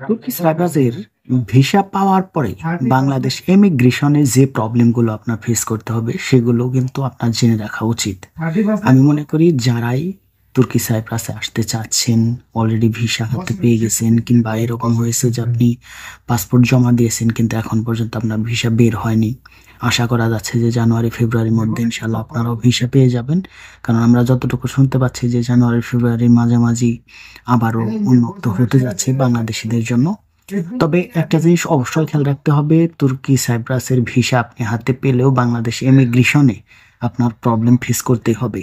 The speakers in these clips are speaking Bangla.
তুর্কি সাইপ্রাসের ভিসা পাওয়ার পরে বাংলাদেশ ইমিগ্রেশনে যে প্রবলেমগুলো আপনার ফেস করতে হবে সেগুলো কিন্তু আপনার জেনে রাখা উচিত। আমি মনে করি যারাই তুর্কি সাইপ্রাসে আসতে চাচ্ছেন, অলরেডি ভিসা হাতে পেয়ে গেছেন, কিংবা এরকম হয়েছে যে আপনি পাসপোর্ট জমা দিয়েছেন কিন্তু এখন পর্যন্ত আপনার ভিসা বের হয়নি, আশা করা যাচ্ছে যে জানুয়ারি ফেব্রুয়ারির মধ্যে ইনশাল্লাহ আপনারাও ভিসা পেয়ে যাবেন। কারণ আমরা যতটুকু শুনতে পাচ্ছি যে জানুয়ারি ফেব্রুয়ারির মাঝামাঝি আবারও উন্মুক্ত হতে যাচ্ছে বাংলাদেশিদের জন্য। তবে একটা জিনিস অবশ্যই খেয়াল রাখতে হবে, তুর্কি সাইপ্রাসের ভিসা আপনি হাতে পেলেও বাংলাদেশ ইমিগ্রেশনে আপনার প্রবলেম ফেস করতে হবে।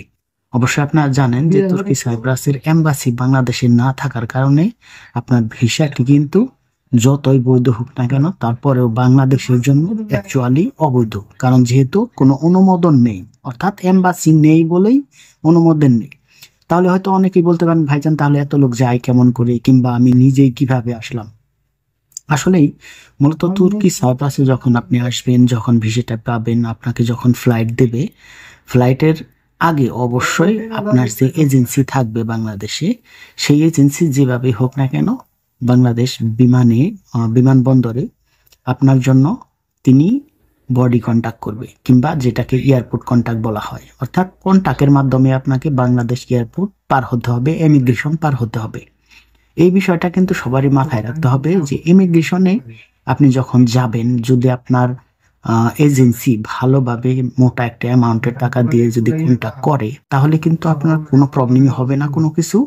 অবশ্যই আপনারা জানেন যে তুর্কি সাইপ্রাসের এম্বাসি বাংলাদেশে না থাকার কারণে আপনার ভিসাটি কিন্তু যতই বৈধ হোক না কেন তারপরেও বাংলাদেশের জন্য অ্যাকচুয়ালি অবৈধ। কারণ যেহেতু কোনো অনুমোদন নেই, অর্থাৎ এম্বাসি নেই বলেই অনুমোদন নেই। তাহলে হয়তো অনেকেই বলতে পারেন, ভাইজান তাহলে এত লোক যায় কেমন করে, কিংবা আমি নিজেই কিভাবে আসলাম। আসলেই মূলত তুর্কি সাইপ্রাসে যখন আপনি আসবেন, যখন ভিসাটা পাবেন, আপনাকে যখন ফ্লাইট দেবে, ফ্লাইটের আগে অবশ্যই আপনার যে এজেন্সি থাকবে বাংলাদেশে, সেই এজেন্সি যেভাবে হোক না কেন বাংলাদেশ বিমানবন্দরে আপনার জন্য তিনি বডি কন্টাক্ট করবে, কিংবা যেটাকে এয়ারপোর্ট কন্টাক্ট বলা হয়, অর্থাৎ কন্টাক্টের মাধ্যমে আপনাকে বাংলাদেশ এয়ারপোর্ট পার হতে হবে, ইমিগ্রেশন পার হতে হবে। এই বিষয়টা কিন্তু সবারই মাথায় রাখতে হবে যে ইমিগ্রেশনে আপনি যখন যাবেন, যদি আপনার এজেন্সি ভালোভাবে মোটা একটা অ্যামাউন্টের টাকা দিয়ে যদি কন্টাক্ট করে, তাহলে কিন্তু আপনার কোনো প্রবলেমই হবে না, কোনো কিছু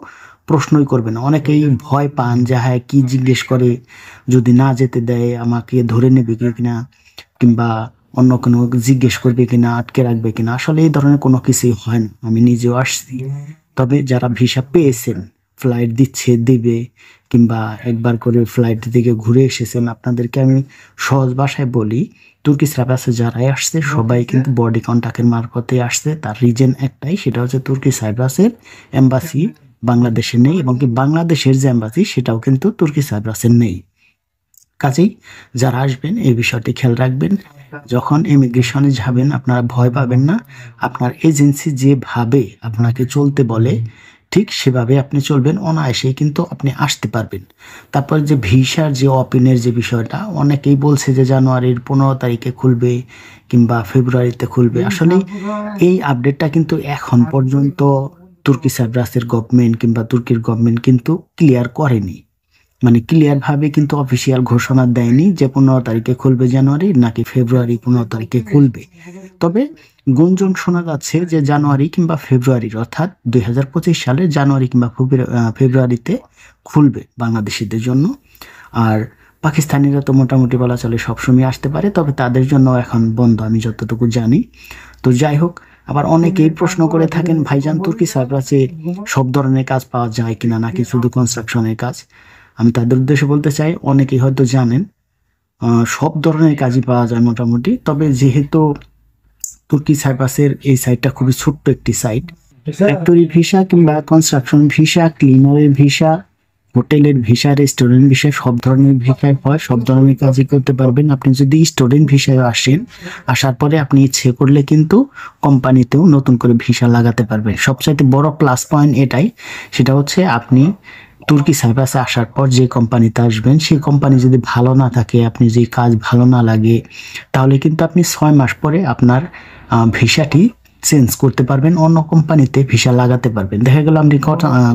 প্রশ্নই করবে না। অনেকেই ভয় পান যে হ্যাঁ কি জিজ্ঞেস করে, যদি না যেতে দেয় আমাকে ধরে নেবে কিনা, কিংবা অন্য কোনো জিজ্ঞেস করবে কিনা, আটকে রাখবে কিনা। আসলে এই ধরনের কোনো কিছুই হয় না, আমি নিজেও আসছি। তবে যারা ভিসা পেয়েছেন, ফ্লাইট দিচ্ছে দেবে, কিংবা একবার করে ফ্লাইট থেকে ঘুরে এসেছেন, আপনাদেরকে আমি সহজ ভাষায় বলি, তুর্কি সাইপ্রাসে যারাই আসছে সবাই কিন্তু বডি কন্টাক্টের মারফতে আসছে। তার রিজন একটাই, সেটা হচ্ছে তুর্কি সাইপ্রাসের এম্বাসি বাংলাদেশে নেই, এবং কি বাংলাদেশের যে এম্বাসি সেটাও কিন্তু তুর্কি সাইপ্রাসের নেই। কাজেই যারা আসবেন এই বিষয়টি খেয়াল রাখবেন, যখন ইমিগ্রেশনে যাবেন আপনারা ভয় পাবেন না। আপনার এজেন্সি যেভাবে আপনাকে চলতে বলে ঠিক সেভাবে আপনি চলবেন, অনায়াসেই কিন্তু আপনি আসতে পারবেন। তারপর যে ভিসার যে ওপেনের যে বিষয়টা, অনেকেই বলছে যে জানুয়ারির 15 তারিখে খুলবে কিংবা ফেব্রুয়ারিতে খুলবে। আসলে এই আপডেটটা কিন্তু এখন পর্যন্ত তুর্কি সাইপ্রাসের গভর্নমেন্ট কিংবা তুর্কির গভর্নমেন্ট কিন্তু ক্লিয়ার করেনি, মানে ক্লিয়ার ভাবে কিন্তু অফিসিয়াল ঘোষণা দেয়নি যে 15 তারিখে খুলবে জানুয়ারি নাকি ফেব্রুয়ারি 15 তারিখে খুলবে। তবে গুঞ্জন শোনা যাচ্ছে যে জানুয়ারি কিংবা ফেব্রুয়ারির, অর্থাৎ 2025 সালের জানুয়ারি কিংবা ফেব্রুয়ারিতে খুলবে বাংলাদেশিদের জন্য। আর পাকিস্তানিরা তো মোটামুটি বলা চলে সবসময় আসতে পারে, তবে তাদের জন্য এখন বন্ধ আমি যতটুকু জানি। তো যাই হোক, আবার অনেকেই প্রশ্ন করে থাকেন, ভাইজান তুর্কি সাইপ্রাসে সব ধরনের কাজ পাওয়া যায় কিনা, নাকি শুধু কনস্ট্রাকশনের কাজ। আমি তাদের উদ্দেশ্যে বলতে চাই, অনেকেই হয়তো জানেন সব ধরনের কাজই পাওয়া যায় মোটামুটি। তবে যেহেতু তুর্কি সাইপ্রাসের এই সাইটটা খুবই ছোট্ট একটি সাইট, ফ্যাক্টরি ভিসা কিংবা কনস্ট্রাকশন ভিসা, ক্লিনারের ভিসা, হোটেলের ভিসা, রেস্টুরেন্ট ভিসা, সব ধরনের ভিসায় হয়, সব ধরনের কাজই করতে পারবেন। আপনি যদি স্টুডেন্ট ভিসায় আসেন, আসার পরে আপনি ইচ্ছে করলে কিন্তু কোম্পানিতেও নতুন করে ভিসা লাগাতে পারবেন। সবচাইতে বড় প্লাস পয়েন্ট এটাই, সেটা হচ্ছে আপনি তুর্কি সাইপ্রাসে আসার পর যে কোম্পানিতে আসবেন, সেই কোম্পানি যদি ভালো না থাকে, আপনি যে কাজ ভালো না লাগে, তাহলে কিন্তু আপনি 6 মাস পরে আপনার ভিসাটি চেঞ্জ করতে পারবেন, অন্য কোম্পানিতে ভিসা লাগাতে পারবেন। দেখা গেল আপনি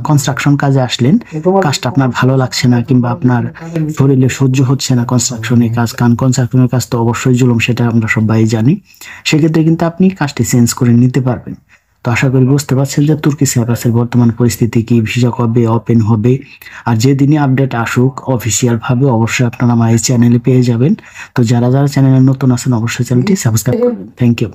কনস্ট্রাকশন কাজে আসলেন, কাজটা আপনার ভালো লাগছে না, কিংবা আপনার শরীরে সহ্য হচ্ছে না কনস্ট্রাকশনের কাজ, কারণ কনস্ট্রাকশনের কাজ তো অবশ্যই জুলুম, সেটা আমরা সবাই জানি। সেক্ষেত্রে কিন্তু আপনি কাজটি চেঞ্জ করে নিতে পারবেন। তো আশা করি বুঝতে পারছেন যে তুর্কি সাইপ্রাসের বর্তমান পরিস্থিতি কি, ভিসা কবে ওপেন হবে। আর যেদিনই আপডেট আসুক অফিসিয়াল ভাবে, অবশ্যই আপনারা আমার এই চ্যানেলে পেয়ে যাবেন। তো যারা যারা চ্যানেলে নতুন আছেন অবশ্যই চ্যানেলটি সাবস্ক্রাইব করবেন। Thank you.